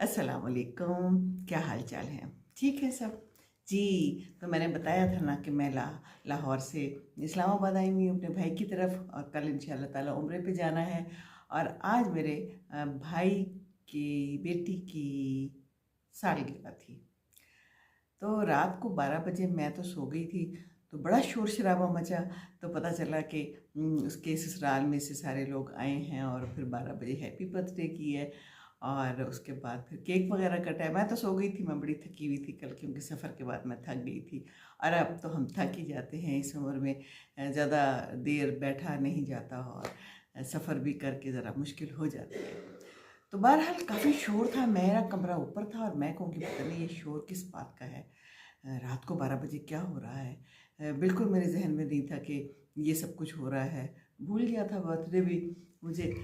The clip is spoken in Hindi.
अस्सलाम वालेकुम। क्या हाल चाल है? ठीक है सब? जी। तो मैंने बताया था ना कि मैं लाहौर से इस्लामाबाद आई हुई हूँ अपने भाई की तरफ, और कल इंशाल्लाह ताला उम्रे पे जाना है। और आज मेरे भाई की बेटी की सालगिरह थी। तो रात को 12 बजे मैं तो सो गई थी, तो बड़ा शोर शराबा मचा। तो पता चला कि उसके ससुराल में से सारे लोग आए हैं और फिर 12 बजे हैप्पी बर्थडे की है। और उसके बाद फिर केक वगैरह कटा है। मैं तो सो गई थी, मैं बड़ी थकी हुई थी कल, क्योंकि सफ़र के बाद मैं थक गई थी। और अब तो हम थक ही जाते हैं इस उम्र में, ज़्यादा देर बैठा नहीं जाता, और सफ़र भी करके ज़रा मुश्किल हो जाती है। तो बहरहाल काफ़ी शोर था, मेरा कमरा ऊपर था, और मैं कहूँ कि पता नहीं ये शोर किस बात का है, रात को 12 बजे क्या हो रहा है। बिल्कुल मेरे जहन में नहीं था कि ये सब कुछ हो रहा है। भूल गया था बर्थडे भी मुझे।